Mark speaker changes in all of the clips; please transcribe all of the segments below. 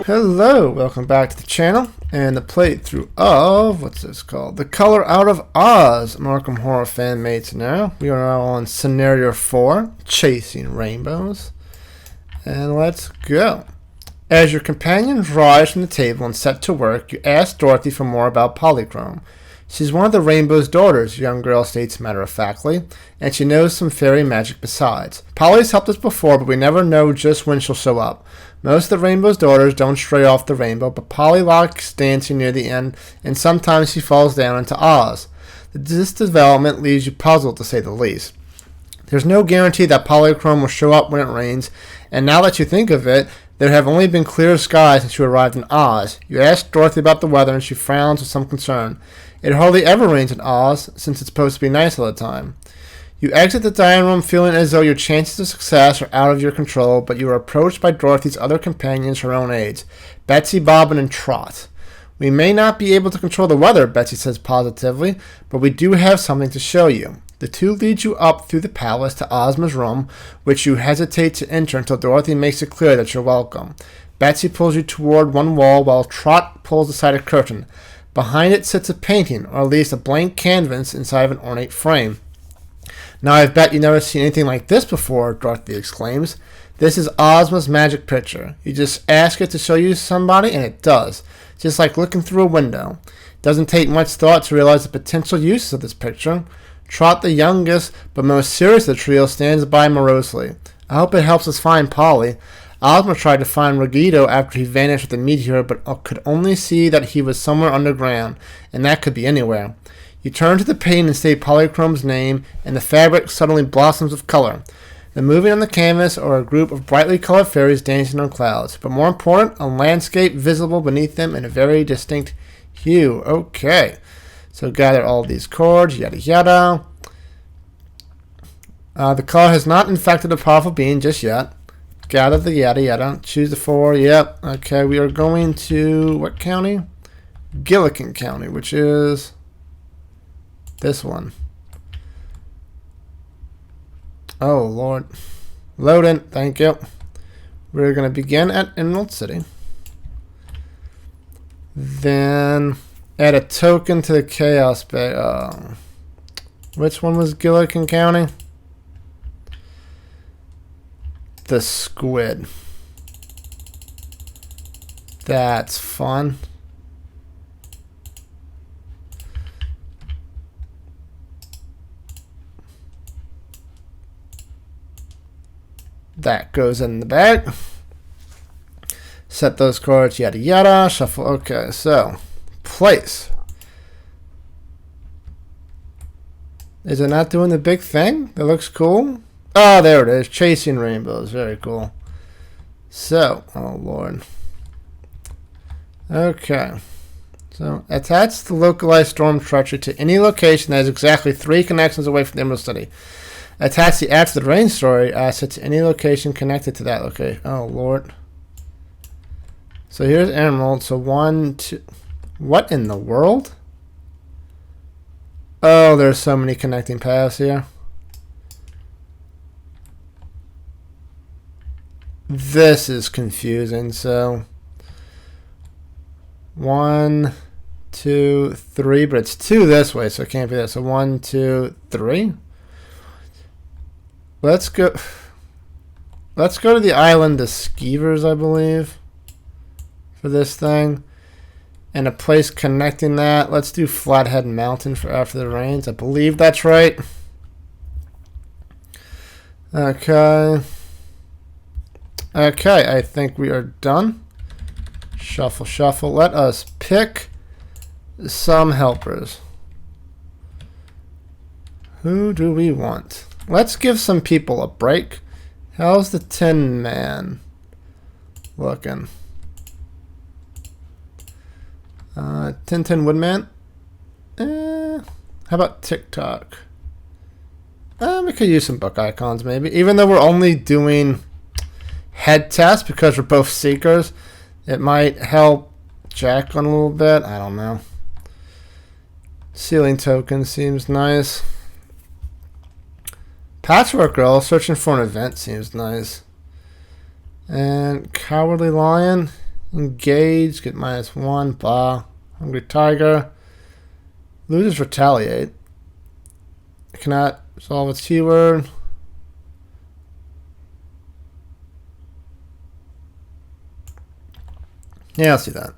Speaker 1: Hello, welcome back to the channel and the playthrough of, what's this called? The Color Out of Oz, an Arkham Horror fan made scenario. We are now on scenario 4, Chasing Rainbows. And let's go. As your companions rise from the table and set to work, you ask Dorothy for more about Polychrome. She's one of the Rainbow's daughters, the young girl states matter-of-factly, and she knows some fairy magic besides. Polly's helped us before, but we never know just when she'll show up. Most of the Rainbow's daughters don't stray off the rainbow, but Polly likes dancing near the end, and sometimes she falls down into Oz. This development leaves you puzzled, to say the least. There's no guarantee that Polychrome will show up when it rains, and now that you think of it, there have only been clear skies since you arrived in Oz. You ask Dorothy about the weather, and she frowns with some concern. It hardly ever rains in Oz, since it's supposed to be nice all the time. You exit the dining room feeling as though your chances of success are out of your control, but you are approached by Dorothy's other companions her own age, Betsy, Bobbin, and Trot. We may not be able to control the weather, Betsy says positively, but we do have something to show you. The two lead you up through the palace to Ozma's room, which you hesitate to enter until Dorothy makes it clear that you're welcome. Betsy pulls you toward one wall while Trot pulls aside a curtain. Behind it sits a painting, or at least a blank canvas inside of an ornate frame. Now I bet you've never seen anything like this before, Dorothy exclaims. This is Ozma's magic picture. You just ask it to show you somebody, and it does. Just like looking through a window. It doesn't take much thought to realize the potential uses of this picture. Trot, the youngest but most serious of the trio, stands by morosely. I hope it helps us find Polly. Ozma tried to find Ruggido after he vanished with the meteor, but could only see that he was somewhere underground, and that could be anywhere. You turn to the painting and state Polychrome's name, and the fabric suddenly blossoms with color. The moving on the canvas are a group of brightly colored fairies dancing on clouds, but more important, a landscape visible beneath them in a very distinct hue. Okay, so gather all these chords, yada yada. The color has not infected a powerful being just yet. Gather the yada yada. Choose the 4. Yep. Okay, we are going to what county? Gillikin County, which is this one. Oh, Lord. Loading. Thank you. We're going to begin at Emerald City. Then add a token to the Chaos Bay. Which one was Gillikin County? The squid. That's fun. That goes in the bag. Set those cards, yada yada. Shuffle. Okay, so place. Is it not doing the big thing? That looks cool. Oh, there it is. Chasing Rainbows. Very cool. So, oh Lord. Okay. So, attach the localized storm structure to any location that is exactly 3 connections away from the Emerald City. Attach the After the Rain story asset to any location connected to that location. Oh Lord. So here's Emerald. So 1, 2. What in the world? Oh, there's so many connecting paths here. This is confusing. So 1, 2, 3, but it's 2 this way, so it can't be that. So 1, 2, 3. Let's go to the island of Skeevers, I believe, for this thing. And a place connecting that. Let's do Flathead Mountain for after the rains. I believe that's right. Okay. Okay, I think we are done. Shuffle, shuffle. Let us pick some helpers. Who do we want? Let's give some people a break. How's the Tin Man looking? Tin Woodman? How about TikTok? We could use some book icons maybe. Even though we're only doing head tests because we're both seekers, it might help Jack on a little bit. I don't know. Ceiling token seems nice. Patchwork Girl searching for an event seems nice. And Cowardly Lion, Engage, get -1. Blah. Hungry Tiger. Loses retaliate. Cannot solve its keyword. Yeah, I'll see that.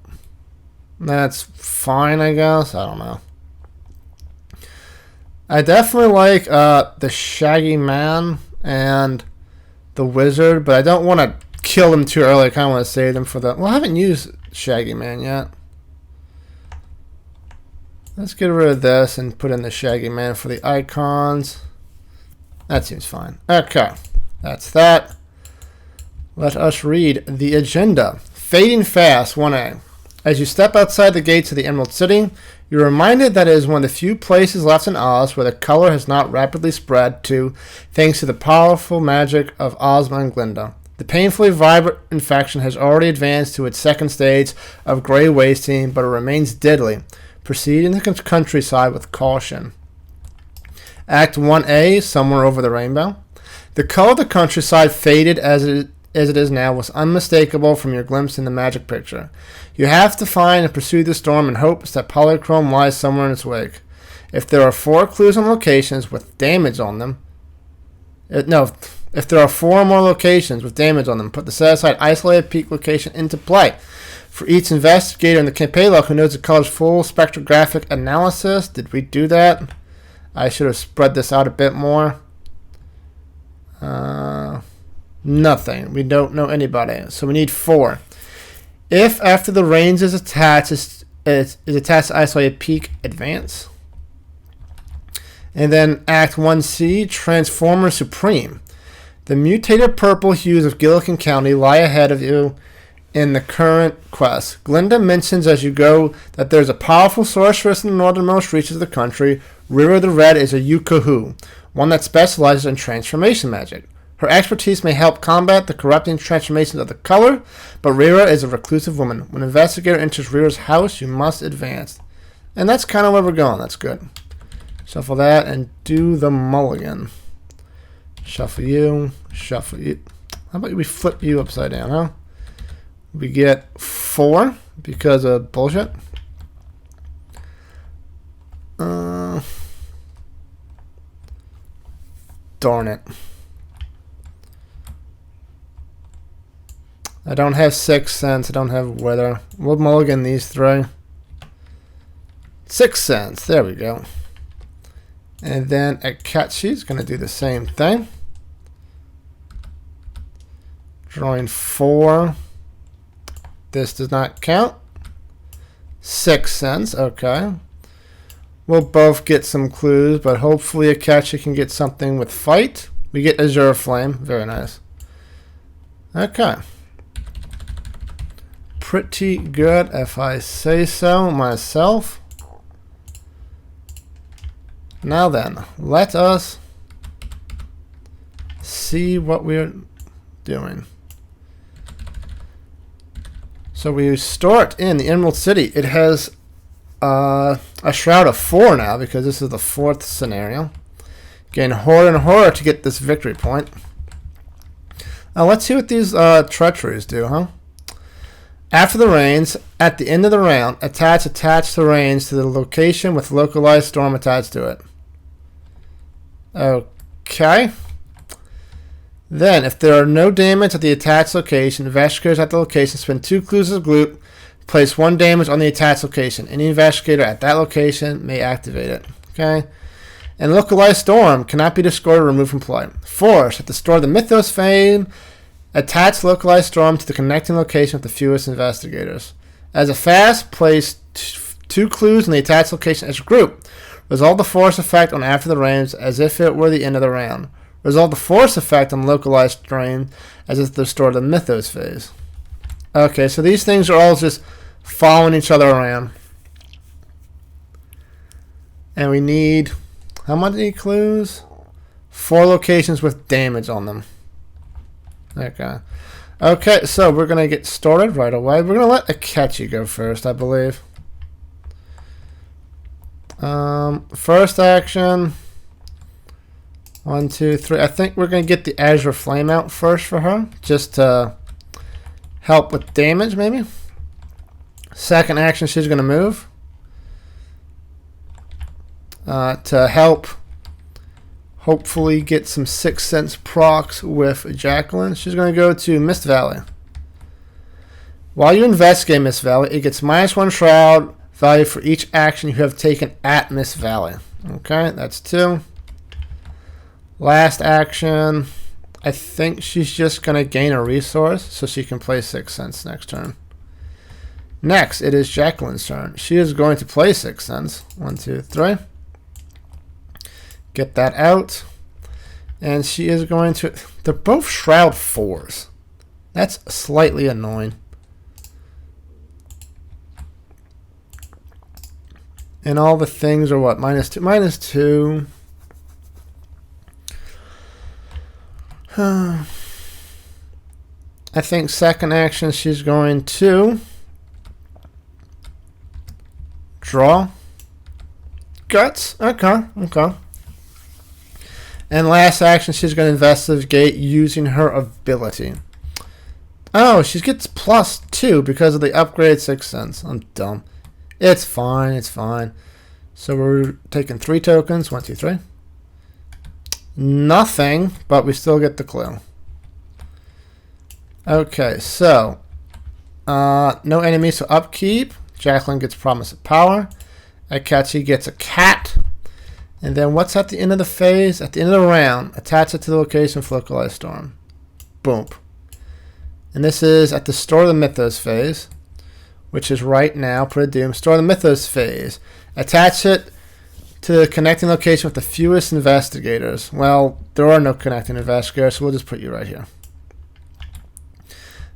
Speaker 1: That's fine, I guess. I don't know. I definitely like the Shaggy Man and the Wizard, but I don't want to kill them too early. I kind of want to save them for the... Well, I haven't used Shaggy Man yet. Let's get rid of this and put in the Shaggy Man for the icons. That seems fine. Okay, that's that. Let us read the agenda. Fading Fast, 1A. As you step outside the gates of the Emerald City, you're reminded that it is one of the few places left in Oz where the color has not rapidly spread to, thanks to the powerful magic of Ozma and Glinda. The painfully vibrant infection has already advanced to its second stage of gray wasting, but it remains deadly. Proceed in the countryside with caution. Act 1A, Somewhere Over the Rainbow. The color of the countryside, faded as it is now, was unmistakable from your glimpse in the magic picture. You have to find and pursue the storm in hopes that Polychrome lies somewhere in its wake. If there are 4 clues on locations with damage on them... If there are 4 or more locations with damage on them, put the set-aside isolated peak location into play. For each investigator in the payload who knows the color's full spectrographic analysis... Did we do that? I should have spread this out a bit more. Nothing. We don't know anybody. So we need 4. If after the range is attached, is attached to isolated peak, advance. And then Act 1C, Transformer Supreme. The mutated purple hues of Gillikin County lie ahead of you in the current quest. Glinda mentions as you go that there's a powerful sorceress in the northernmost reaches of the country. Rira the Red is a Yukahu, one that specializes in transformation magic. Her expertise may help combat the corrupting transformations of the color, but Rira is a reclusive woman. When an investigator enters Rira's house, you must advance. And that's kind of where we're going. That's good. Shuffle that and do the mulligan. Shuffle you. Shuffle you. How about we flip you upside down, huh? We get 4 because of bullshit. Darn it. I don't have 6th Sense. I don't have Weather. We'll mulligan these 3. 6th Sense. There we go. And then Akachi is going to do the same thing. Drawing 4. This does not count. 6th Sense. Okay. We'll both get some clues, but hopefully Akachi can get something with Fight. We get Azure Flame. Very nice. Okay. Pretty good, if I say so myself. Now then, let us see what we're doing. So we start in the Emerald City. It has a shroud of 4 now because this is the 4th scenario. Gain horror and horror to get this victory point. Now let's see what these treacheries do, huh? After the rains, at the end of the round, attach the rains to the location with localized storm attached to it. Okay. Then, if there are no damage at the attached location, investigators at the location spend 2 clues as gloop, place 1 damage on the attached location. Any investigator at that location may activate it. Okay. And localized storm cannot be destroyed or removed from play. Force, at the store of the Mythos Fame, attach localized storm to the connecting location with the fewest investigators. As a fast, place 2 clues in the attached location as a group. Resolve the force effect on after the range as if it were the end of the round. Resolve the force effect on localized strain as if they're stored in the Mythos phase. Okay, so these things are all just following each other around. And we need, how many clues? 4 locations with damage on them. Okay. Okay, so we're going to get started right away. We're going to let Akachi go first, I believe. First action. 1, 2, 3. I think we're going to get the Azure Flame out first for her. Just to help with damage, maybe. Second action, she's going to move to help hopefully get some Sixth Sense procs with Jacqueline. She's going to go to Mist Valley. While you investigate Mist Valley, it gets -1 shroud value for each action you have taken at Mist Valley. Okay, that's 2. Last action, I think she's just going to gain a resource so she can play Sixth Sense next turn. Next, it is Jacqueline's turn. She is going to play Sixth Sense. 1, 2, 3. Get that out. And she is going to... They're both Shroud 4s. That's slightly annoying. And all the things are what? -2. -2. I think second action she's going to draw. Guts. Okay. Okay. And last action she's going to investigate using her ability. Oh, she gets +2 because of the upgraded Sixth Sense. I'm dumb. It's fine. It's fine. So we're taking 3 tokens. 1, 2, 3. Nothing, but we still get the clue. Okay, so no enemies to upkeep. Jacqueline gets Promise of Power. Akachi gets a cat. And then what's at the end of the phase? At the end of the round, attach it to the location for Localized Storm. Boom. And this is at the Store of the Mythos phase, which is right now. Put a doom. Store of the Mythos phase. Attach it to the connecting location with the fewest investigators. Well, there are no connecting investigators, so we'll just put you right here.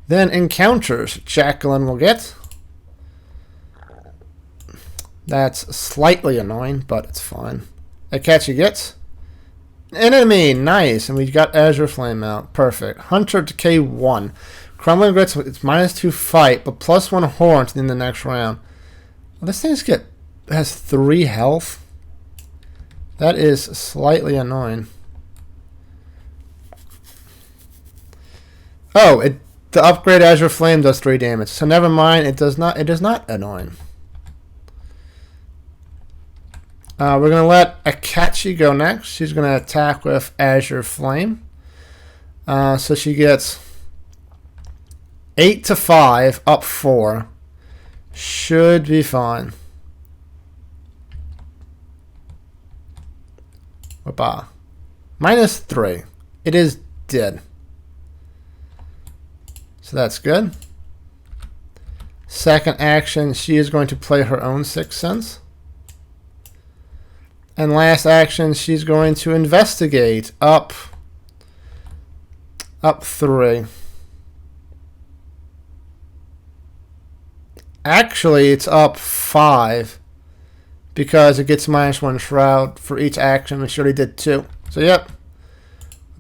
Speaker 1: Then encounters. Jacqueline will get. That's slightly annoying, but it's fine. Akachi gets. Enemy. Nice. And we got Azure Flame out. Perfect. Hunter Decay 1. Crumbling Grits. It's -2 fight, but +1 horn in the next round. Well, this thing has 3 health. That is slightly annoying. Oh, the upgrade Azure Flame does 3 damage. So never mind. It does not. It is not annoying. We're going to let Akachi go next. She's going to attack with Azure Flame. So she gets 8 to 5, up 4. Should be fine. Whoopah. -3. It is dead. So that's good. Second action, she is going to play her own Sixth Sense. And last action, she's going to investigate up 3. Actually, it's up 5 because it gets -1 shroud for each action, and she already did 2. So yep,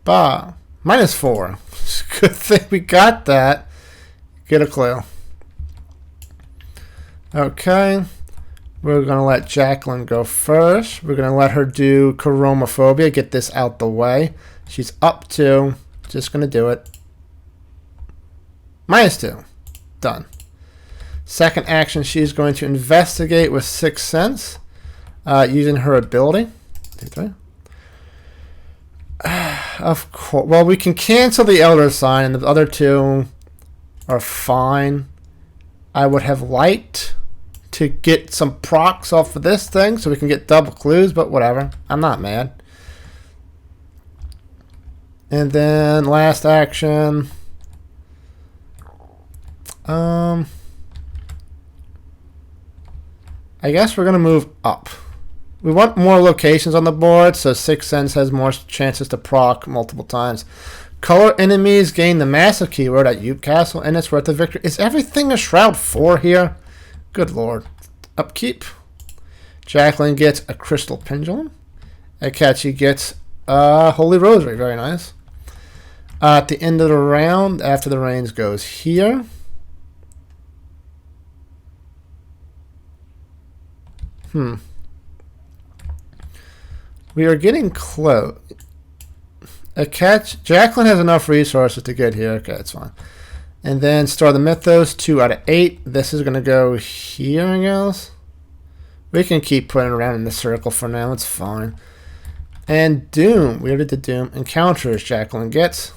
Speaker 1: -4. Good thing we got that. Get a clue. Okay. We're going to let Jacqueline go first. We're going to let her do Chromophobia. Get this out the way. She's up 2. Just going to do it. -2. Done. Second action, she's going to investigate with Sixth Sense using her ability. 2, 3. Of course. Well, we can cancel the Elder Sign, and the other 2 are fine. I would have liked to get some procs off of this thing so we can get double clues, but whatever. I'm not mad. And then last action. I guess we're going to move up. We want more locations on the board, so Sixth Sense has more chances to proc multiple times. Color enemies gain the massive keyword at Yoop Castle, and it's worth the victory. Is everything a Shroud 4 here? Good lord. Upkeep. Jacqueline gets a Crystal Pendulum. Akachi gets a Holy Rosary. Very nice. At the end of the round, after the rains, goes here. We are getting close. Jacqueline has enough resources to get here. Okay, it's fine. And then Star the Mythos, 2 out of 8. This is going to go here, I guess. We can keep putting it around in the circle for now. It's fine. And Doom. We already did Doom. Encounters Jacqueline gets.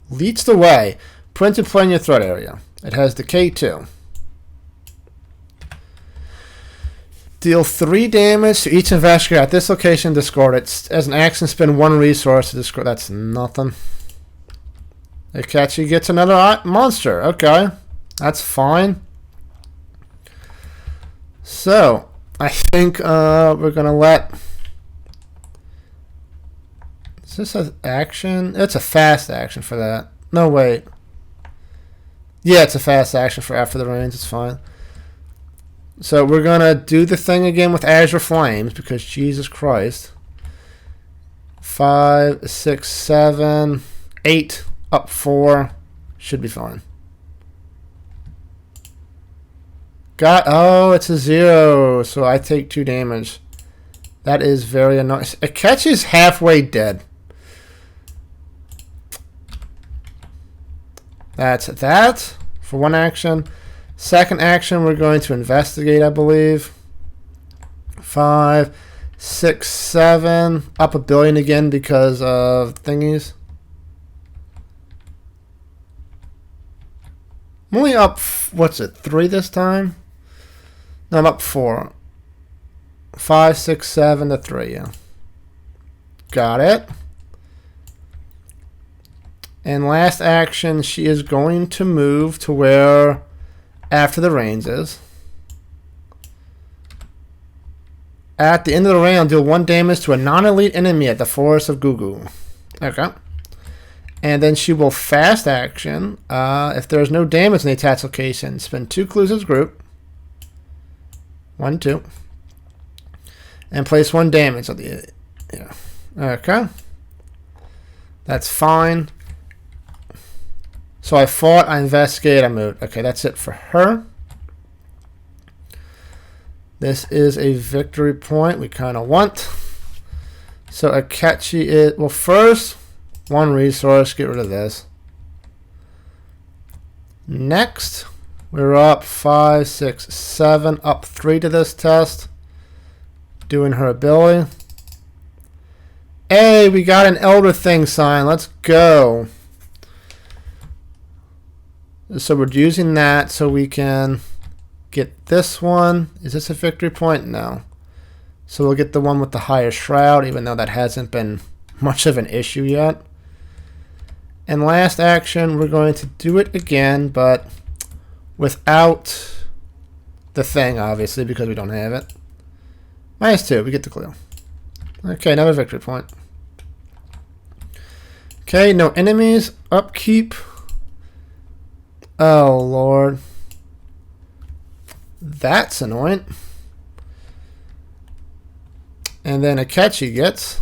Speaker 1: Leads the way. Put into play in your threat area. It has Decay 2. Deal 3 damage to each investigator at this location. Discard it. As an action, spend 1 resource to discard. That's nothing. Akachi gets another monster. Okay. That's fine. So, I think we're going to let... Is this an action? It's a fast action for that. No, wait. Yeah, it's a fast action for after the rains. It's fine. So we're going to do the thing again with Azure Flames because Jesus Christ. 5, 6, 7, 8, up 4. Should be fine. Oh, it's a 0. So I take 2 damage. That is very annoying. Akechi's halfway dead. That's that for 1 action. Second action, we're going to investigate, I believe. 5, 6, 7. Up a billion again because of thingies. I'm only up, what's it, 3 this time? No, I'm up 4. 5, 6, 7 to 3, yeah. Got it. And last action, she is going to move to where after the rains is. At the end of the round, deal 1 damage to a non-elite enemy at the Forest of Gugu. Okay. And then she will fast action. If there's no damage in the attack location, spend 2 clues as group. 1, 2. And place 1 damage on the... Yeah. Okay. That's fine. So I fought, I investigated, I moved. Okay, that's it for her. This is a victory point we kind of want. So Akechi is... Well, first, 1 resource. Get rid of this. Next, we're up 5, 6, 7. Up 3 to this test. Doing her ability. Hey, we got an Elder Thing sign. Let's go. So we're using that so we can get this one. Is this a victory point? No. So we'll get the one with the higher shroud, even though that hasn't been much of an issue yet. And last action, we're going to do it again, but without the thing, obviously, because we don't have it. -2, we get the clue. Okay, another victory point. Okay, no enemies. Upkeep. Oh, Lord. That's annoying. And then Akechi gets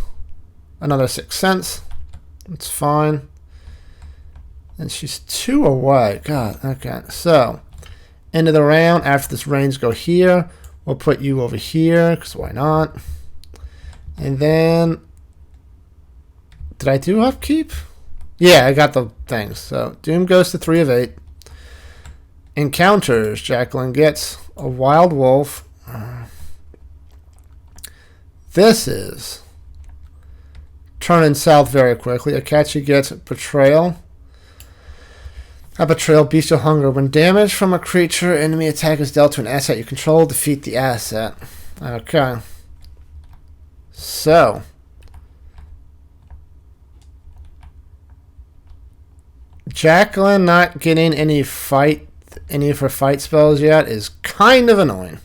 Speaker 1: another 6 cents. That's fine. And she's 2 away. God, okay. So, end of the round. After this range, go here. We'll put you over here, because why not? And then... Did I do upkeep? Yeah, I got the things. So, Doom goes to 3 of 8. Encounters. Jacqueline gets a wild wolf. This is turning south very quickly. Akechi gets betrayal. A betrayal, bestial hunger. When damage from a creature, enemy attack is dealt to an asset you control. Defeat the asset. Okay. So. Jacqueline not getting any of her fight spells yet is kind of annoying.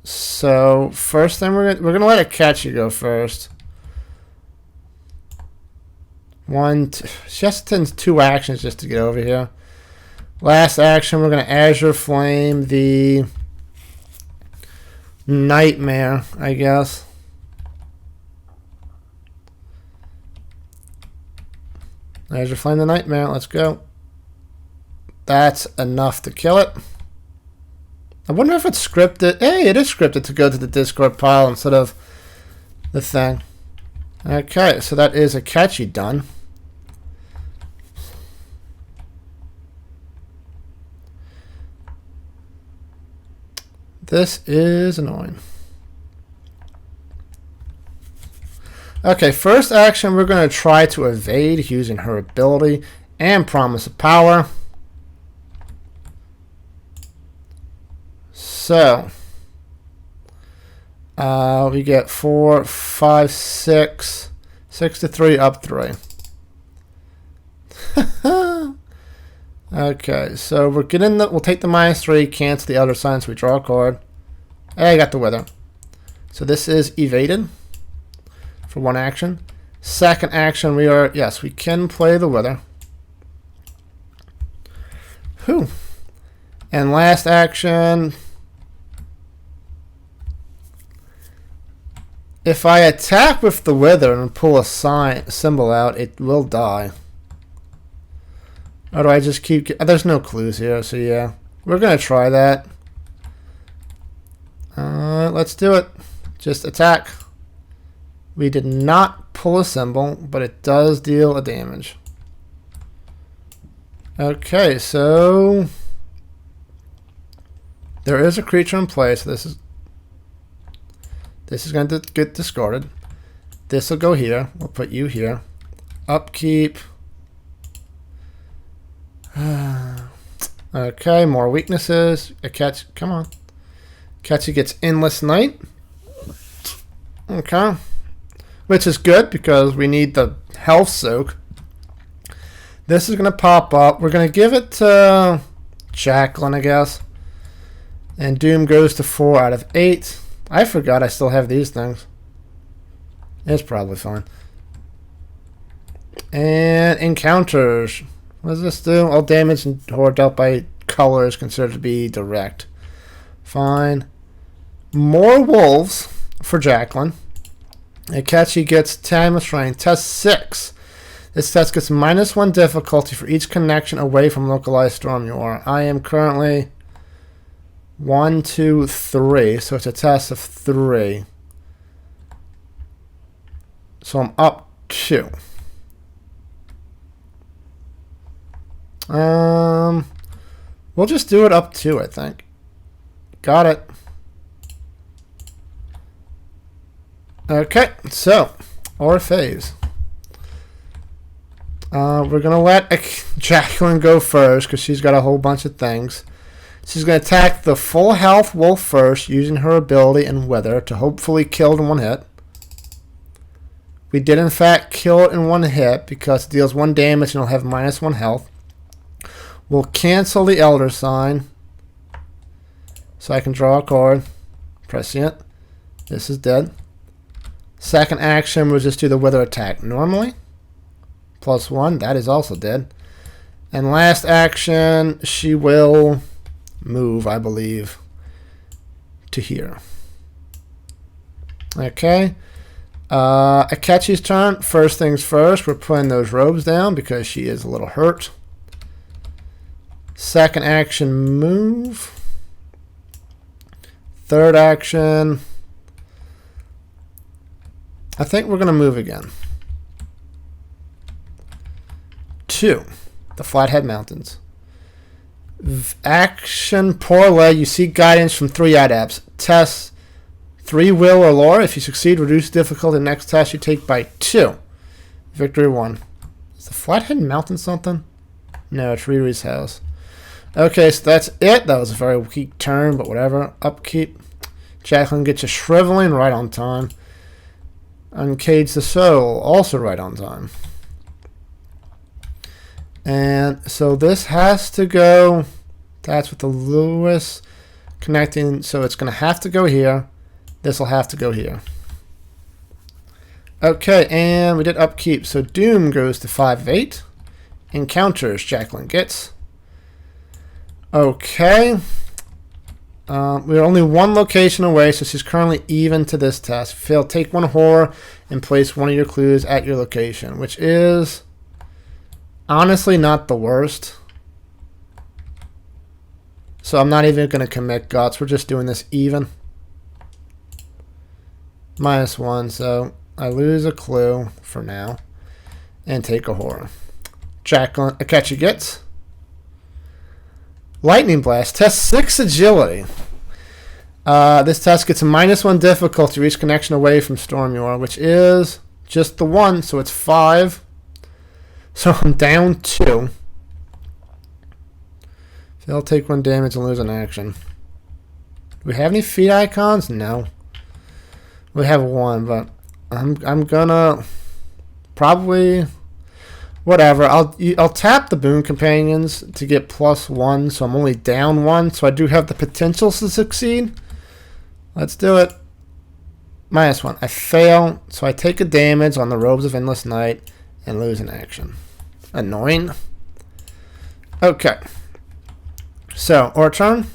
Speaker 1: So first thing we're gonna let Akechi go first. 1, 2, she has to take 2 actions just to get over here. Last action, we're gonna Azure Flame the Nightmare, I guess. Azure Flame the Nightmare. Let's go. That's enough to kill it. I wonder if it's scripted. Hey, it is scripted to go to the Discord pile instead of the thing. Okay, so that is a catchy done. This is annoying. Okay, first action, we're going to try to evade using her ability and Promise of Power. So, we get 4, 5, 6. 6 to 3, up 3. Okay, so we're getting we'll take the -3, cancel the other sign, so we draw a card. Hey, I got the weather. So this is evaded for one action. Second action, yes, we can play the weather. Whew. And last action, if I attack with the weather and pull a symbol out, it will die. Or do I just keep... There's no clues here, so yeah. We're going to try that. Let's do it. Just attack. We did not pull a symbol, but it does deal a damage. Okay, so... There is a creature in play, so this is going to get discarded. This will go here. We'll put you here. Upkeep. Okay, more weaknesses. A catch. Come on. Catchy gets Endless Night. Okay. Which is good because we need the health soak. This is going to pop up. We're going to give it to Jacqueline, I guess. And Doom goes to 4 out of 8. I forgot I still have these things. It's probably fine. And encounters. What does this do? All damage and or dealt by color is considered to be direct. Fine. More wolves for Jacqueline. Akachi gets Time of Strength. Test 6. This test gets -1 difficulty for each connection away from localized storm you are. I am currently 1, 2, 3. So it's a test of 3. So I'm up 2. We'll just do it up 2, I think. Got it. Okay, so our phase. We're gonna let Jacqueline go first because she's got a whole bunch of things. She's gonna attack the full health wolf first, using her ability and weather to hopefully kill it in one hit. We did in fact kill it in one hit because it deals 1 damage and it'll have -1 health. We'll cancel the Elder Sign so I can draw a card. Pressing it. This is dead. Second action, we'll just do the weather attack normally. +1, that is also dead. And last action, she will move, I believe, to here. Okay. Akachi's turn. First things first, we're putting those robes down because she is a little hurt. Second action, move. Third action, I think we're going to move again. 2, the Flathead Mountains. Action, Parlay, you seek guidance from 3 adepts. Test 3 will or lore. If you succeed, reduce difficulty. Next test you take by 2. Victory 1. Is the Flathead Mountain something? No, it's Riri's house. Okay, so that's it. That was a very weak turn, but whatever. Upkeep. Jacqueline gets a Shriveling right on time. Uncage the Soul, also right on time. And so this has to go, that's with the Lewis connecting, so it's going to have to go here. This will have to go here. Okay, and we did upkeep. So Doom goes to 5 of 8. Encounters, Jacqueline gets. Okay. We're only 1 location away, so she's currently even to this test. Fail, take 1 horror and place 1 of your clues at your location, which is honestly not the worst. So I'm not even going to commit guts. We're just doing this even. -1, so I lose a clue for now. And take a horror. Jacqueline, Akechi gets. Lightning Blast. Test 6 agility. This test gets a -1 difficulty. Reach connection away from Stormyor, which is just the 1, so it's 5. So I'm down 2. They'll take 1 damage and lose an action. Do we have any feat icons? No. We have 1, but I'm gonna probably whatever. I'll tap the Boon Companions to get +1, so I'm only down 1. So I do have the potential to succeed. Let's do it. -1. I fail, so I take a damage on the Robes of Endless Night and lose an action. Annoying. Okay. So, our turn.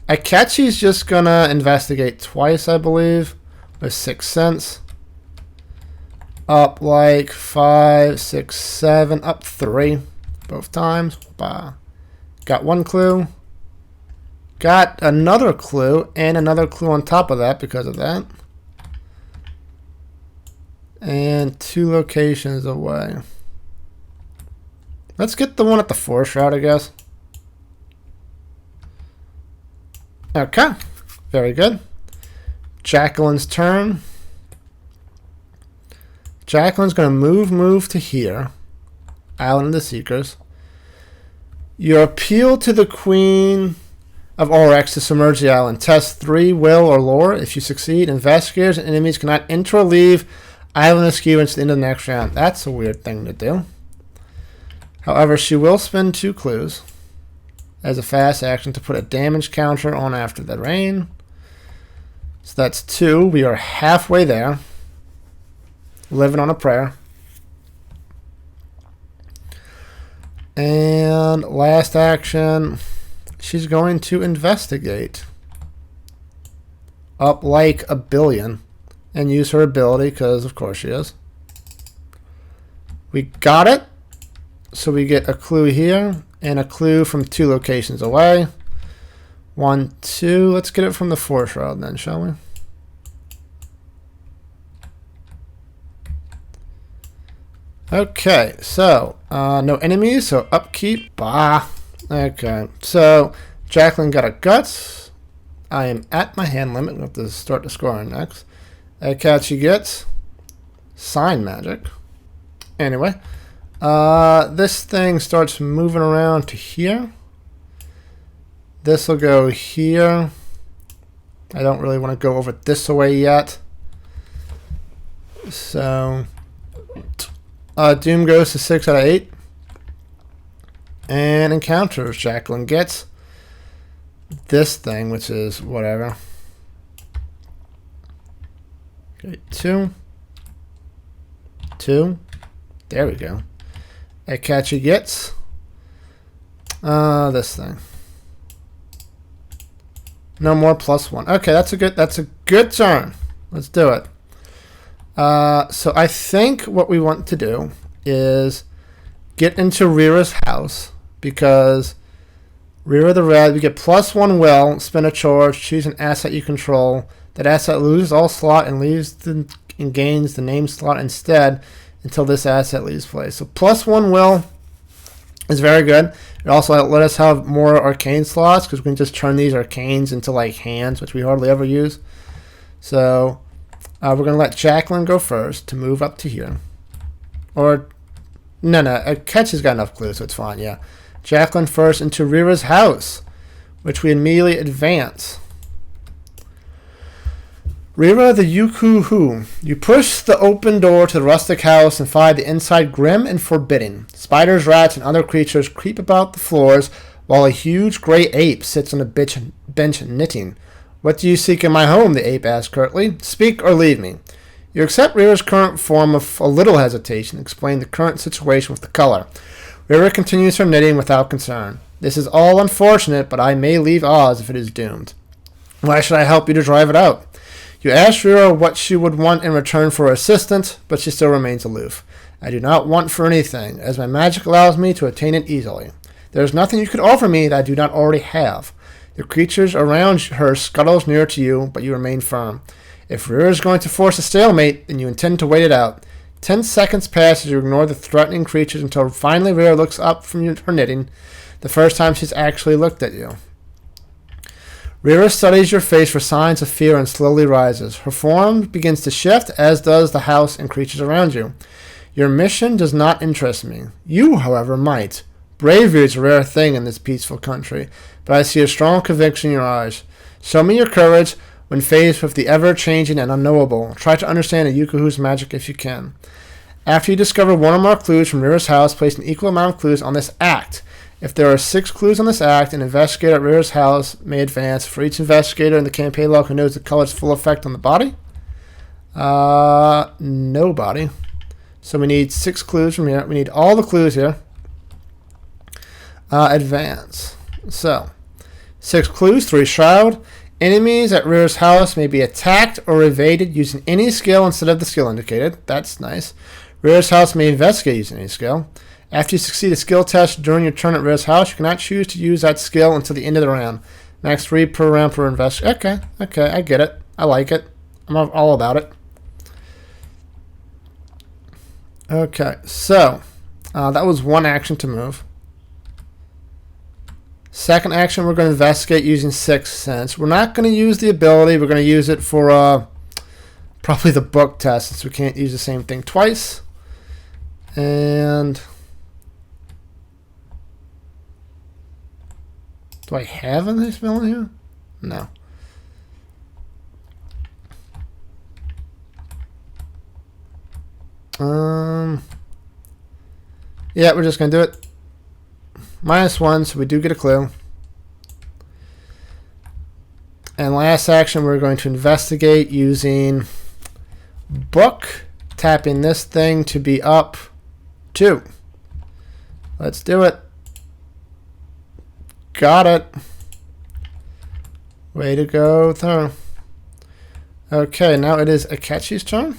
Speaker 1: Akechi's just gonna investigate twice, I believe, with 6 cents. Up like 5, 6, 7, up 3, both times. Bah. Got 1 clue. Got another clue, and another clue on top of that because of that. And 2 locations away. Let's get the one at the Forest Route, I guess. Okay, very good. Jacqueline's turn. Jacqueline's going to move to here. Island of the Seekers. You appeal to the Queen of Aurex to submerge the island. Test 3 will or lore. If you succeed, investigators and enemies cannot enter or leave Island Askew until the end of the next round. That's a weird thing to do. However, she will spend 2 clues as a fast action to put a damage counter on after the rain. So that's 2. We are halfway there. Living on a prayer. And last action, she's going to investigate. Up like a billion. And use her ability, because of course she is. We got it. So we get a clue here, and a clue from 2 locations away. 1, 2. Let's get it from the Forest Road then, shall we? Okay, so no enemies, so upkeep. Bah. Okay, so Jacqueline got a Guts. I am at my hand limit. We'll have to start the scoring next. Akechi gets Sign Magic. Anyway, this thing starts moving around to here. This will go here. I don't really want to go over this way yet. So Doom goes to 6 out of 8. And encounters. Jacqueline gets this thing, which is whatever. Okay, 2. 2. There we go. Akechi gets this thing. No more +1. Okay, that's a good turn. Let's do it. So I think what we want to do is get into Rira's house, because Rira the Red, we get +1 will, spend a charge, choose an asset you control. That asset loses all slot and and gains the name slot instead until this asset leaves play. So +1 will is very good. It also let us have more arcane slots, because we can just turn these arcanes into like hands, which we hardly ever use. So we're going to let Jacqueline go first to move up to here. Or, no, Akechi's got enough clues, so it's fine, yeah. Jacqueline first into Rira's house, which we immediately advance. Rira the Yuku-Hu. You push the open door to the rustic house and find the inside grim and forbidding. Spiders, rats, and other creatures creep about the floors, while a huge gray ape sits on a bench knitting. What do you seek in my home? The ape asked curtly. Speak or leave me. You accept Rira's current form with a little hesitation, explain the current situation with the color. Rira continues her knitting without concern. This is all unfortunate, but I may leave Oz if it is doomed. Why should I help you to drive it out? You ask Rira what she would want in return for her assistance, but she still remains aloof. I do not want for anything, as my magic allows me to attain it easily. There is nothing you could offer me that I do not already have. The creatures around her scuttles nearer to you, but you remain firm. If Rira is going to force a stalemate, then you intend to wait it out. 10 seconds pass as you ignore the threatening creatures until finally Rira looks up from her knitting, the first time she's actually looked at you. Rira studies your face for signs of fear and slowly rises. Her form begins to shift, as does the house and creatures around you. Your mission does not interest me. You, however, might. Bravery is a rare thing in this peaceful country, but I see a strong conviction in your eyes. Show me your courage when faced with the ever-changing and unknowable. Try to understand a Yukuhu's magic if you can. After you discover one or more clues from Rira's house, place an equal amount of clues on this act. If there are 6 clues on this act, an investigator at Rira's house may advance. For each investigator in the campaign log who knows the color's full effect on the body? Nobody. So we need 6 clues from here. We need all the clues here. Advance. So, 6 clues, 3 shroud. Enemies at Rira's house may be attacked or evaded using any skill instead of the skill indicated. That's nice. Rira's house may investigate using any skill. After you succeed a skill test during your turn at Rira's house, you cannot choose to use that skill until the end of the round. Max 3 per round per investigate. Okay, I get it. I like it. I'm all about it. Okay, so that was one action to move. Second action, we're going to investigate using Sixth Sense. We're not going to use the ability. We're going to use it for probably the book test, since we can't use the same thing twice. And do I have any spell in here? No. Yeah, we're just going to do it. -1, so we do get a clue. And last action, we're going to investigate using book, tapping this thing to be up 2. Let's do it. Got it. Way to go, through. Okay, now it is Akechi's turn.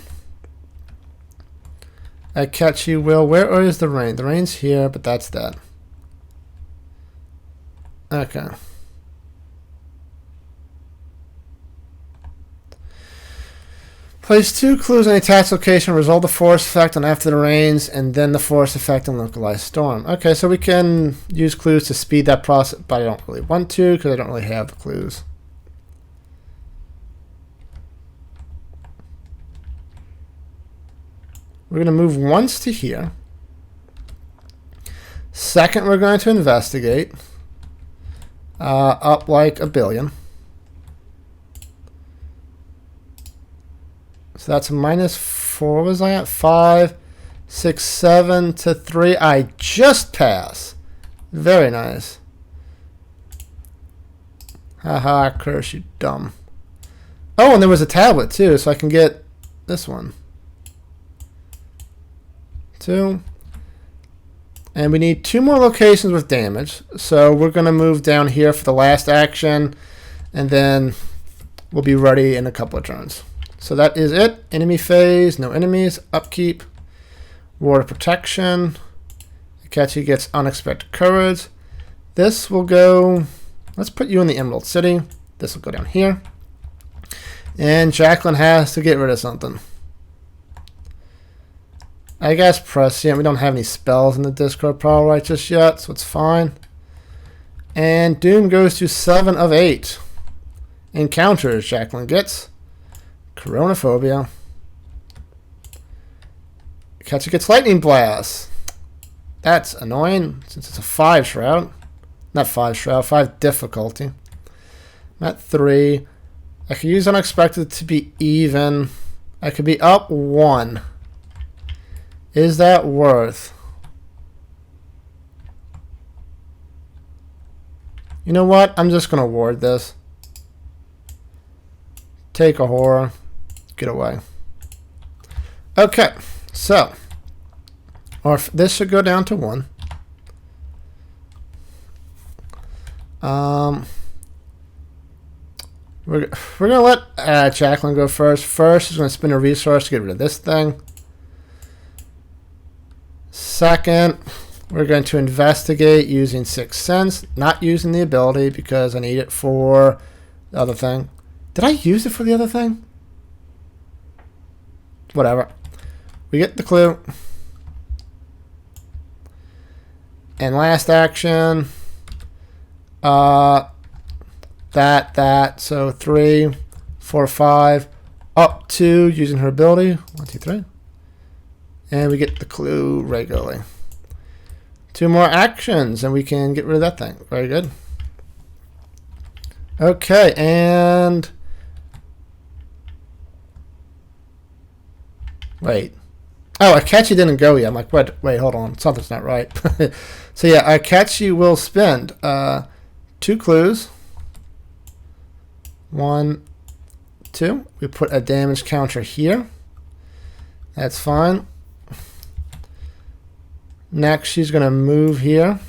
Speaker 1: Akechi will. Where is the rain? The rain's here, but that's that. Okay. Place 2 clues on a task location, resolve the force effect on after the rains, and then the force effect on localized storm. Okay, so we can use clues to speed that process, but I don't really want to because I don't really have the clues. We're going to move once to here. Second, we're going to investigate. Up like a billion. So that's -4. What was I at? 5, 6, 7 to 3. I just pass. Very nice. Haha, curse you dumb. Oh, and there was a tablet too, so I can get this one. 2. And we need 2 more locations with damage. So we're going to move down here for the last action. And then we'll be ready in a couple of turns. So that is it. Enemy phase. No enemies. Upkeep. Water protection. Akechi gets unexpected courage. This will go... Let's put you in the Emerald City. This will go down here. And Jacqueline has to get rid of something. I guess Prescient. We don't have any spells in the Discord Power right just yet, so it's fine. And Doom goes to 7 of 8. Encounters. Jacqueline gets Coronaphobia. Akechi gets Lightning Blast. That's annoying since it's a 5 shroud. Not 5 shroud, 5 difficulty. I'm at 3. I could use Unexpected to be even. I could be up 1. Is that worth? You know what? I'm just going to ward this. Take a horror. Get away. Okay. So. Or this should go down to 1. We're going to let Jacqueline go first. First, she's going to spend a resource to get rid of this thing. Second, We're going to investigate using Sixth Sense, not using the ability because I need it for the other thing. Did I use it for the other thing? Whatever. We get the clue. And last action. That. So 3, 4, 5. Up 2 using her ability. 1, 2, 3. And we get the clue regularly. 2 more actions and we can get rid of that thing. Very good. Okay, and wait. Oh, Akachi didn't go yet. I'm like, wait, hold on. Something's not right. So yeah, Akachi will spend 2 clues. 1, 2. We put a damage counter here. That's fine. Next, she's going to move here.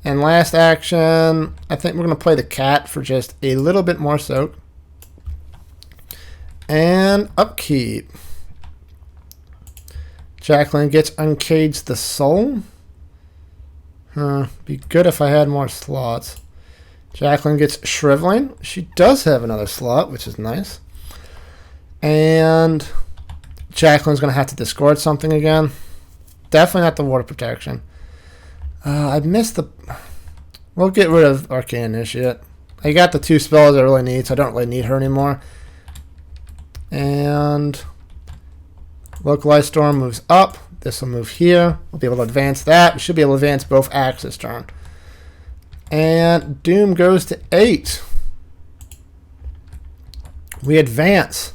Speaker 1: And last action, I think we're going to play the cat for just a little bit more soak. And upkeep. Jacqueline gets Uncaged the Soul. Be good if I had more slots. Jacqueline gets Shriveling. She does have another slot, which is nice. And Jacqueline's going to have to discard something again. Definitely not the water protection. I missed the... We'll get rid of Arcane Initiate. I got the 2 spells I really need, so I don't really need her anymore. And Localized Storm moves up. This will move here. We'll be able to advance that. We should be able to advance both acts this turn. And Doom goes to 8. We advance.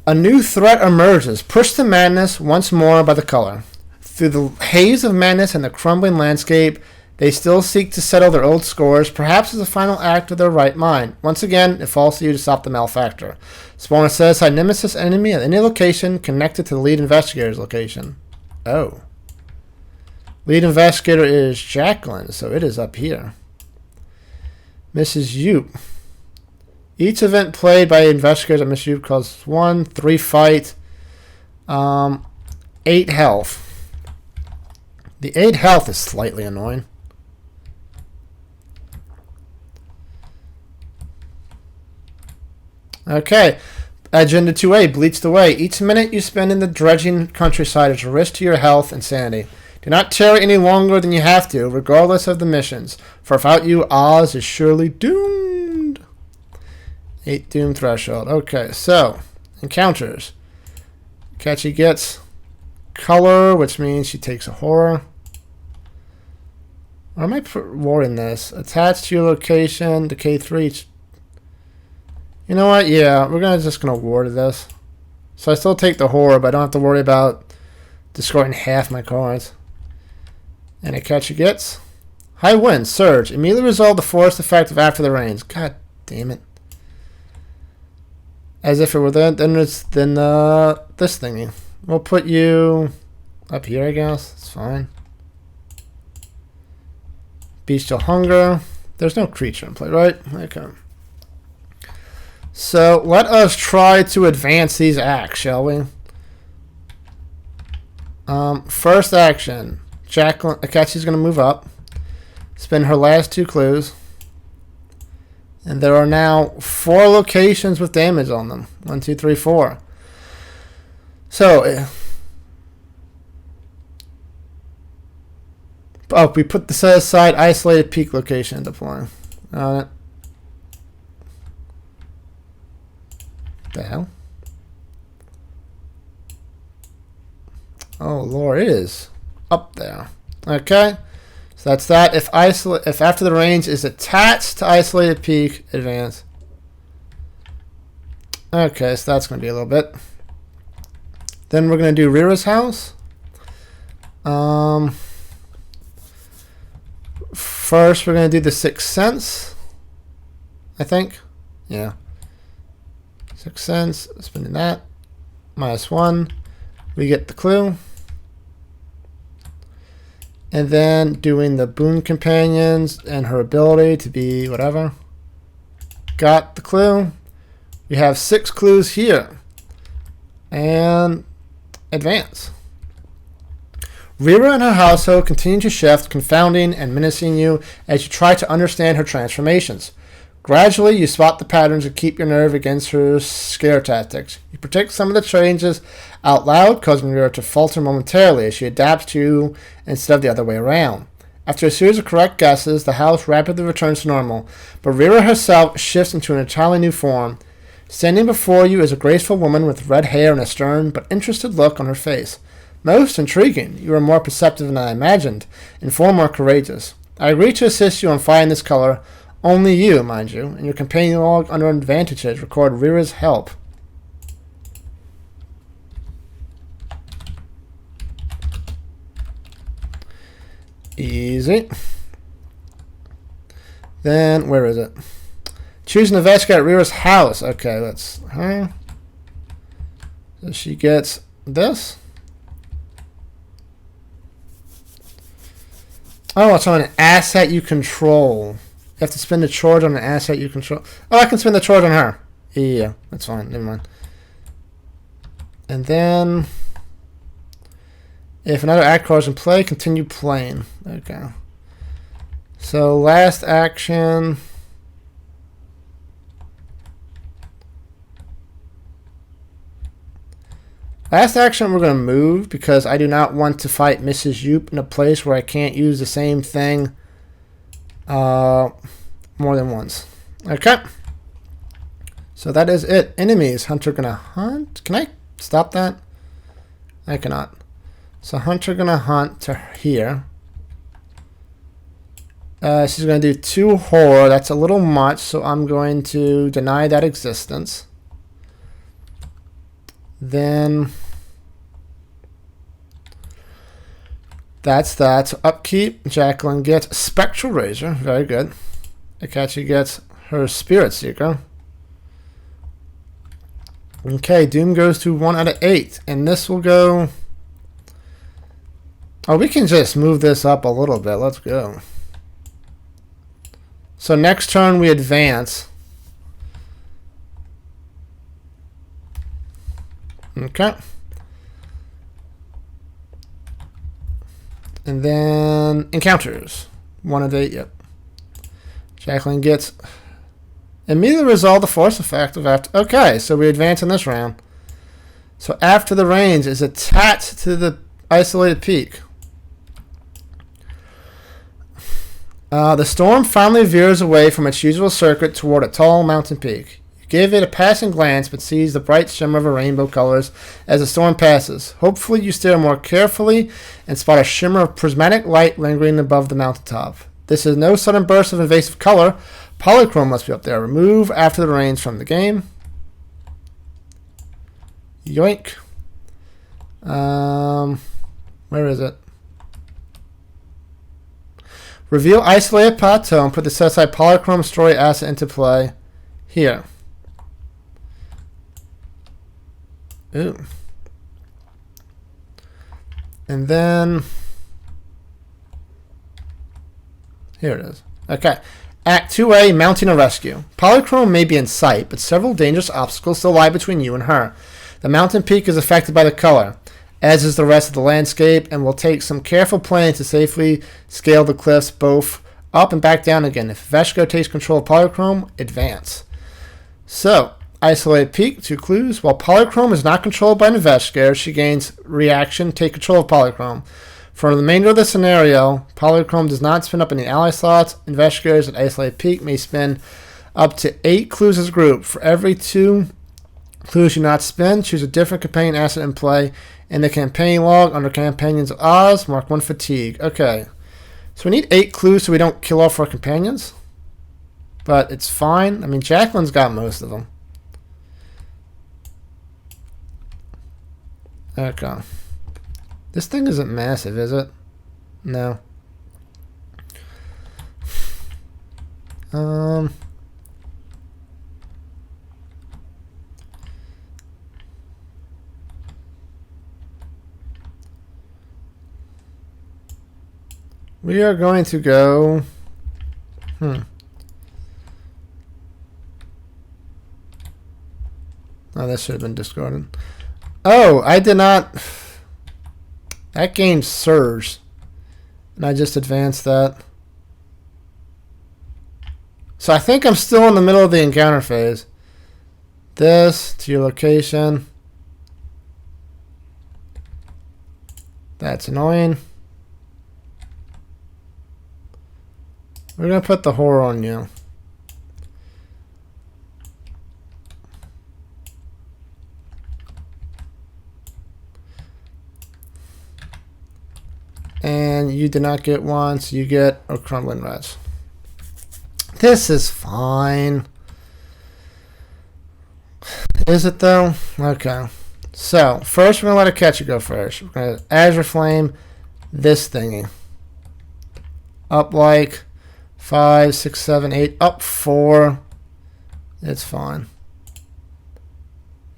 Speaker 1: A new threat emerges, pushed to madness once more by the color. Through the haze of madness and the crumbling landscape, they still seek to settle their old scores, perhaps as a final act of their right mind. Once again, it falls to you to stop the malefactor. Spawner says, "I nemesis enemy at any location connected to the lead investigator's location." Oh. Lead investigator is Jacqueline, so it is up here. Mrs. Yoop. Each event played by investigators at Mrs. Yoop causes 1, 3 fight, 8 health. The 8 health is slightly annoying. Okay. Agenda 2A, Bleached Away. Each minute you spend in the dredging countryside is a risk to your health and sanity. Do not tarry any longer than you have to, regardless of the missions. For without you, Oz is surely doomed. 8 doom threshold. Okay, so encounters. Catchy gets color, which means she takes a horror. Or am I warding this? Attached to your location, decay 3. You know what? Yeah, we're just gonna ward this. So I still take the horror, but I don't have to worry about discarding half my cards. And Akachi gets high wind, surge. Immediately resolve the forest effect of after the rains. God damn it. As if it were then this thingy. We'll put you up here, I guess. It's fine. Bestial Hunger. There's no creature in play, right? Okay. So let us try to advance these acts, shall we? First action. Jacqueline Akachi's going to move up. Spend her last 2 clues. And there are now 4 locations with damage on them. 1, 2, 3, 4. So, we put the set aside isolated peak location into play. What the hell? Oh Lord, it is up there. Okay. So that's that. If after the range is attached to isolated peak, advance. Okay, so that's going to be a little bit. Then we're going to do Rira's house. First, we're going to do the Sixth Sense. I think. Yeah. Sixth Sense. Spending that. -1. We get the clue. And then doing the Boon Companions and her ability to be whatever. Got the clue. We have 6 clues here. And advance. Rira and her household continue to shift, confounding and menacing you as you try to understand her transformations. Gradually, you spot the patterns and keep your nerve against her scare tactics. You predict some of the changes out loud, causing Rira to falter momentarily as she adapts to you instead of the other way around. After a series of correct guesses, the house rapidly returns to normal, but Rira herself shifts into an entirely new form. Standing before you is a graceful woman with red hair and a stern but interested look on her face. Most intriguing. You are more perceptive than I imagined, and far more courageous. I agree to assist you in finding this color. Only you, mind you, and your companion log under advantages record Rira's help. Easy. Then, where is it? Choose an investigate Rira's house. Okay, that's her. So she gets this. Oh, it's on an asset you control. You have to spend a charge on an asset you control. Oh, I can spend the charge on her. Yeah, that's fine. Never mind. And then, if another act card is in play, continue playing. Okay. So, last action. Last action, we're going to move because I do not want to fight Mrs. Yoop in a place where I can't use the same thing more than once. Okay. So that is it. Enemies. Hunter going to hunt. Can I stop that? I cannot. So Hunter going to hunt to here. She's going to do 2 horror. That's a little much, so I'm going to deny that existence. Then that's that. So upkeep, Jacqueline gets Spectral Razor. Very good. Akachi gets her Spirit Seeker. Okay, Doom goes to 1 out of 8. And this will go... Oh, we can just move this up a little bit. Let's go. So next turn we advance. Okay. And then encounters. 1 of 8, yep. Jacqueline gets immediately resolve the force effect of after. Okay, so we advance in this round. So after the range is attached to the isolated peak. The storm finally veers away from its usual circuit toward a tall mountain peak. Give it a passing glance, but sees the bright shimmer of a rainbow colors as the storm passes. Hopefully you stare more carefully and spot a shimmer of prismatic light lingering above the mountaintop. This is no sudden burst of invasive color. Polychrome must be up there. Remove after the rains from the game. Yoink. Where is it? Reveal isolated plateau and put the set aside Polychrome story asset into play. Here. Ooh. And then here it is. Okay. Act 2A, Mounting a Rescue. Polychrome may be in sight, but several dangerous obstacles still lie between you and her. The mountain peak is affected by the color, as is the rest of the landscape, and will take some careful planning to safely scale the cliffs both up and back down again. If Veshko takes control of Polychrome, advance. So, isolated peak, 2 clues. While Polychrome is not controlled by Niveshka, she gains reaction, take control of Polychrome. For the remainder of the scenario, Polychrome does not spin up any ally slots. Investigators at isolated peak may spin up to 8 clues as a group. For every 2 clues you not spin, choose a different companion asset in play. In the campaign log, under Companions of Oz, mark 1 fatigue. Okay. So we need 8 clues so we don't kill off our companions. But it's fine. I mean, Jacqueline's got most of them. Okay. This thing isn't massive, is it? No. We are going to go... Oh, that should have been discarded. Oh, I did not... That game surged. And I just advanced that. So I think I'm still in the middle of the encounter phase. This to your location. That's annoying. We're going to put the horror on you. And you did not get one, so you get a crumbling rats. This is fine. Is it though? Okay. So, first we're going to let a catcher go first. We're going to Azure Flame this thingy. Up like 5, 6, 7, 8. Up 4. It's fine.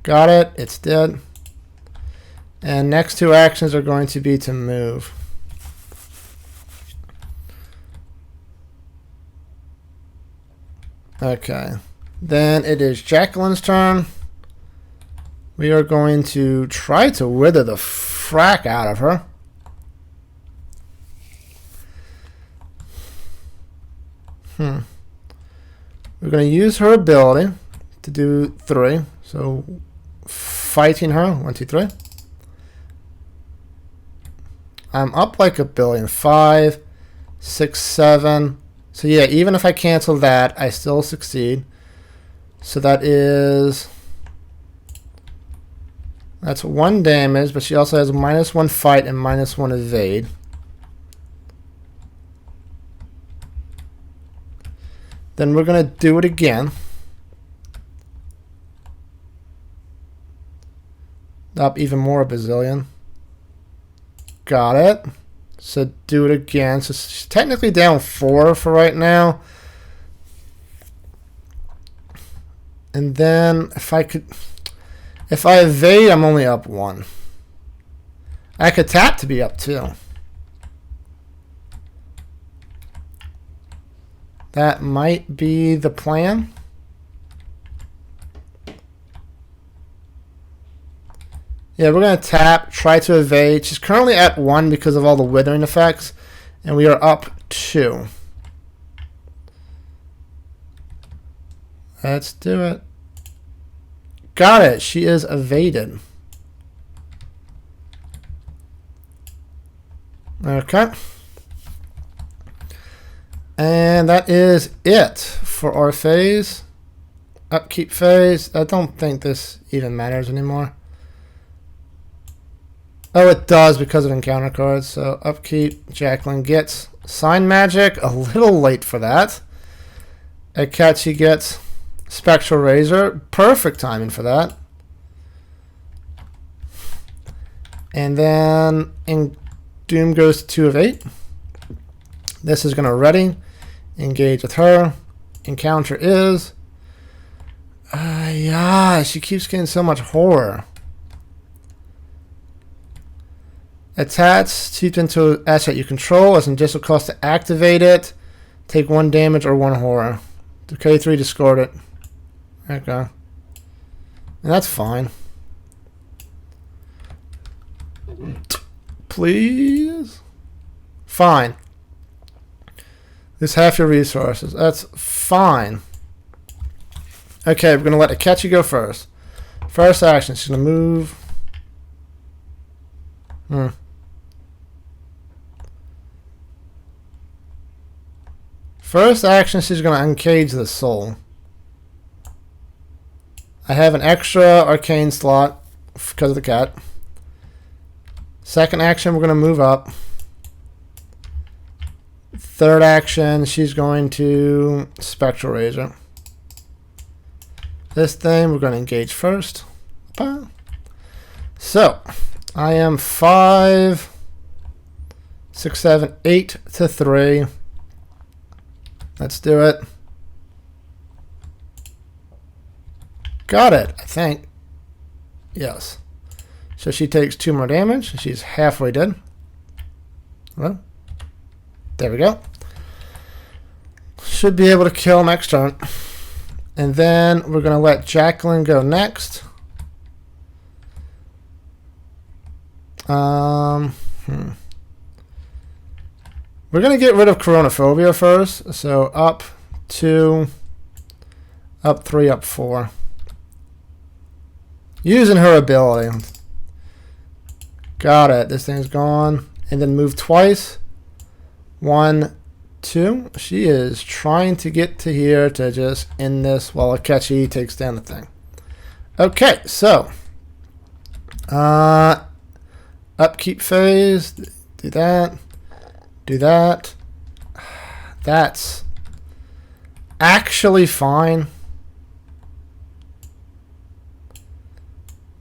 Speaker 1: Got it. It's dead. And next two actions are going to be to move. Okay. Then it is Jacqueline's turn. We are going to try to wither the frack out of her. We're going to use her ability to do 3. So fighting her. 1, 2, 3. I'm up like a billion. 5, 6, 7. So yeah, even if I cancel that, I still succeed. So that is... That's 1 damage, but she also has -1 fight and -1 evade. Then we're going to do it again. Up even more, a bazillion. Got it. So do it again. So she's technically down 4 for right now. And then if I evade, I'm only up 1. I could tap to be up 2. That might be the plan. Yeah, we're going to tap, try to evade. She's currently at 1 because of all the withering effects. And we are up 2. Let's do it. Got it. She is evaded. Okay. And that is it for our phase. Upkeep phase. I don't think this even matters anymore. Oh, it does because of encounter cards. So upkeep, Jacqueline gets Sign Magic. A little late for that. Akachi gets Spectral Razor. Perfect timing for that. And then Doom goes to 2 of 8. This is going to ready. Engage with her. Encounter is... yeah, she keeps getting so much horror. Attach teeth into an asset you control as an additional cost to activate it. Take 1 damage or 1 horror. Decay 3, discard it. Okay. And that's fine. Please? Fine. This half your resources. That's fine. Okay, we're going to let Akachi go first. First action, she's going to move. First action, she's going to uncage the soul. I have an extra arcane slot because of the cat. Second action, we're going to move up. Third action, she's going to Spectral Razor. This thing, we're going to engage first. So, I am 5, 6, 7, 8 to 3. Let's do it. Got it, I think. Yes. So she takes 2 more damage. She's halfway dead. Well, there we go. Should be able to kill next turn. And then we're going to let Jacqueline go next. We're going to get rid of Chronophobia first. So up 2, up 3, up 4. Using her ability. Got it. This thing's gone. And then move twice. 1, 2. She is trying to get to here to just end this while Akechi takes down the thing. Okay, so. Upkeep phase. Do that. Do that. That's actually fine.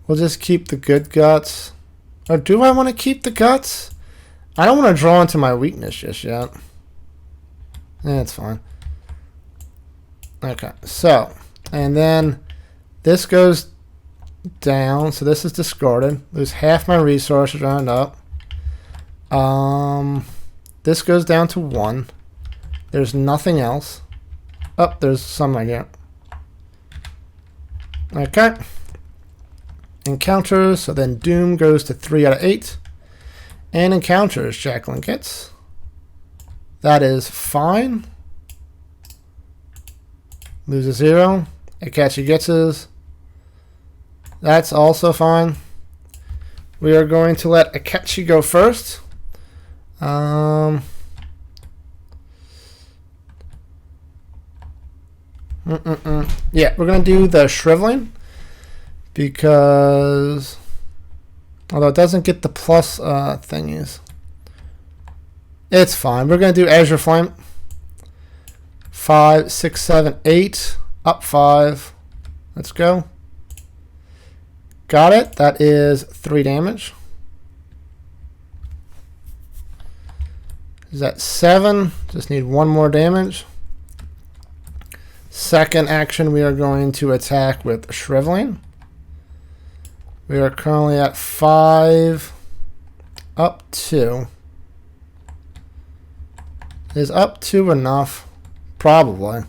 Speaker 1: We'll just keep the good guts. Or do I want to keep the guts? I don't want to draw into my weakness just yet. That's fine. Okay, so. And then this goes down. So this is discarded. Lose half my resources round up. This goes down to 1. There's nothing else. Oh, there's some right here. Okay. Encounters, so then Doom goes to 3 out of 8. And encounters, Jacqueline gets. That is fine. Loses 0. Akechi gets his. That's also fine. We are going to let Akechi go first. Yeah, we're going to do the shriveling because although it doesn't get the plus thingies, it's fine. We're going to do Azure Flame. 5, 6, 7, 8, up 5. Let's go. Got it. That is 3 damage. Is that 7? Just need 1 more damage. Second action, we are going to attack with Shriveling. We are currently at 5, up 2. Is up 2 enough? Probably.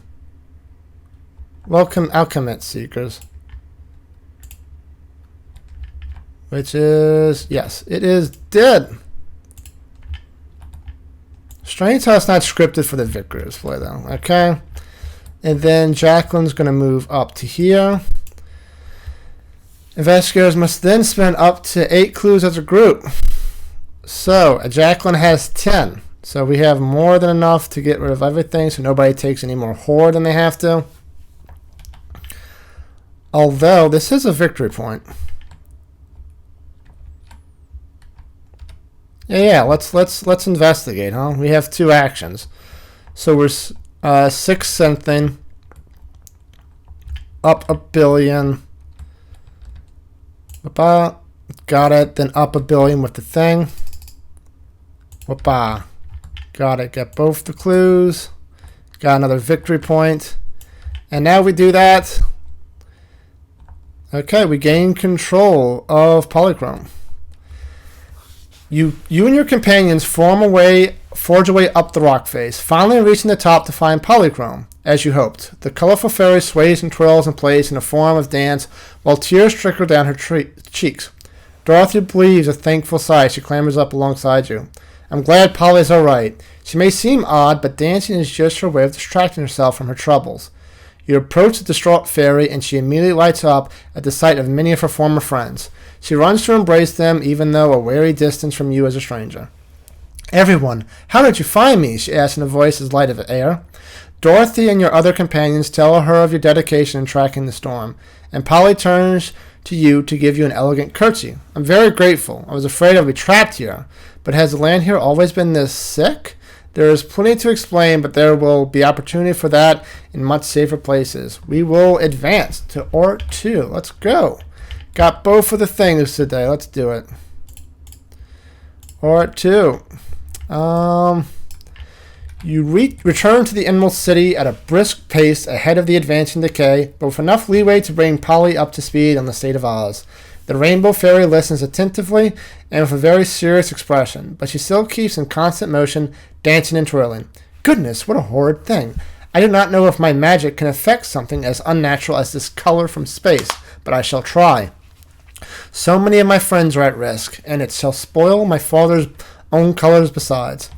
Speaker 1: Welcome, Alchemist Seekers. Which is, yes, it is dead. Strange how it's not scripted for the Vickers play though. Okay. And then Jacqueline's going to move up to here. Investigators must then spend up to 8 clues as a group. So, Jacqueline has 10. So we have more than enough to get rid of everything so nobody takes any more horror than they have to. Although, this is a victory point. Yeah, let's investigate, huh? We have 2 actions. So we're 6 something, up $1 billion. Whoopa. Got it. Then up $1 billion with the thing. Whoopa. Got it. Got both the clues. Got another victory point. And now we do that. Okay, we gain control of Polychrome. You and your companions forge a way up the rock face, finally reaching the top to find Polychrome, as you hoped. The colorful fairy sways and twirls in place in a form of dance, while tears trickle down her cheeks. Dorothy believes a thankful sigh as she clambers up alongside you. I'm glad Polly's alright. She may seem odd, but dancing is just her way of distracting herself from her troubles. You approach the distraught fairy, and she immediately lights up at the sight of many of her former friends. She runs to embrace them, even though a wary distance from you as a stranger. Everyone, how did you find me? She asks in a voice as light as air. Dorothy and your other companions tell her of your dedication in tracking the storm, and Polly turns to you to give you an elegant curtsy. I'm very grateful. I was afraid I would be trapped here, but has the land here always been this sick? There is plenty to explain, but there will be opportunity for that in much safer places. We will advance to Ort 2. Let's go. Got both of the things today. Let's do it. Ort 2. You return to the Emerald City at a brisk pace ahead of the advancing decay, but with enough leeway to bring Polly up to speed on the state of Oz. The Rainbow Fairy listens attentively and with a very serious expression, but she still keeps in constant motion, dancing and twirling. Goodness, what a horrid thing. I do not know if my magic can affect something as unnatural as this color from space, but I shall try. So many of my friends are at risk, and it shall spoil my father's own colors besides.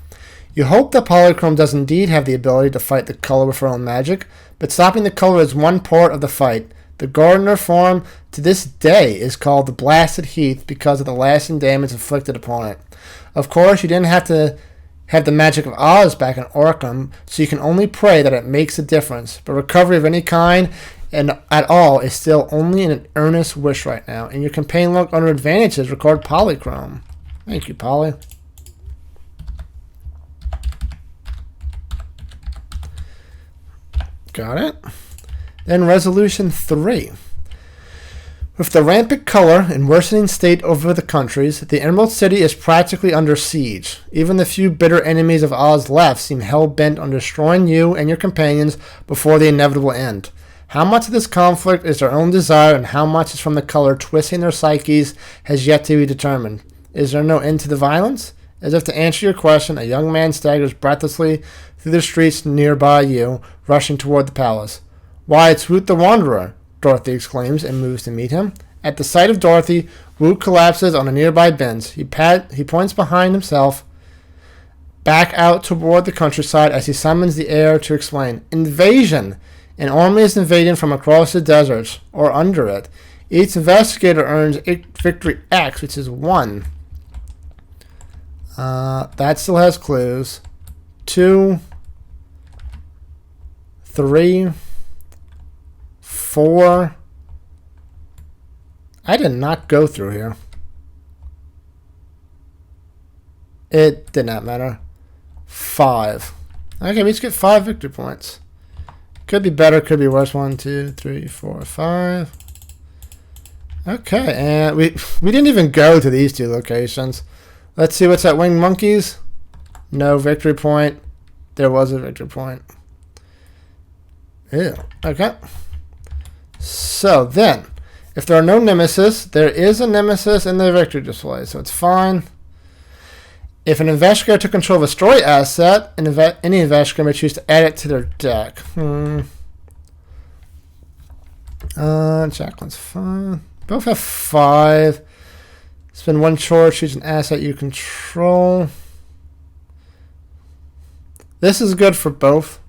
Speaker 1: You hope that Polychrome does indeed have the ability to fight the color with her own magic, but stopping the color is one part of the fight. The gardener form to this day is called the Blasted Heath because of the lasting damage inflicted upon it. Of course, you didn't have to have the magic of Oz back in Arkham, so you can only pray that it makes a difference. But recovery of any kind and at all is still only an earnest wish right now. And your campaign log under advantages record Polychrome. Thank you, Poly. Got it. Then Resolution 3. With the rampant color and worsening state over the countries, the Emerald City is practically under siege. Even the few bitter enemies of Oz left seem hell-bent on destroying you and your companions before the inevitable end. How much of this conflict is their own desire and how much is from the color twisting their psyches has yet to be determined. Is there no end to the violence? As if to answer your question, a young man staggers breathlessly through the streets nearby you, rushing toward the palace. Why, it's Woot the Wanderer, Dorothy exclaims and moves to meet him. At the sight of Dorothy, Woot collapses on a nearby bench. He points behind himself, back out toward the countryside as he summons the heir to explain. Invasion! An army is invading from across the deserts, or under it. Each investigator earns Victory X, which is 1. That still has clues. 2, 3, 4. I did not go through here. It did not matter. 5. Okay, we each get 5 victory points. Could be better, could be worse. 1, 2, 3, 4, 5. Okay, and we didn't even go to these 2 locations. Let's see what's at Winged Monkeys. No victory point. There was a victory point. Ew. Okay. So then, if there are no nemesis, there is a nemesis in the victory display, so it's fine. If an investigator took control of a story asset, any investigator may choose to add it to their deck. Jacqueline's fine. Both have 5. Spend 1 chore, choose an asset you control. This is good for both.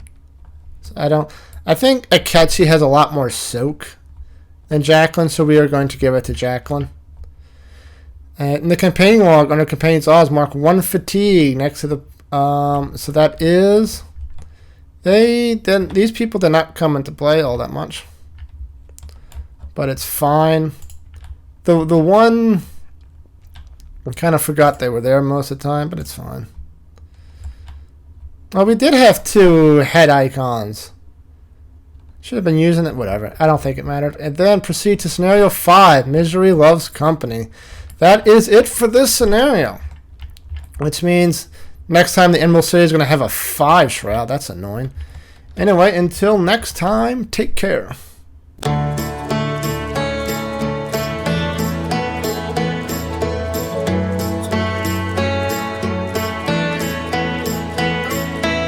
Speaker 1: So I think Akechi has a lot more soak than Jacqueline, so we are going to give it to Jacqueline. In the campaign log, under Campaign's Oz, mark 1 fatigue next to the... so that is... These people did not come into play all that much. But it's fine. The one... I kind of forgot they were there most of the time, but it's fine. Well, we did have 2 head icons. Should have been using it, whatever. I don't think it mattered. And then proceed to scenario 5, Misery Loves Company. That is it for this scenario. Which means next time the Emerald City is going to have a 5 shroud. That's annoying. Anyway, until next time, take care.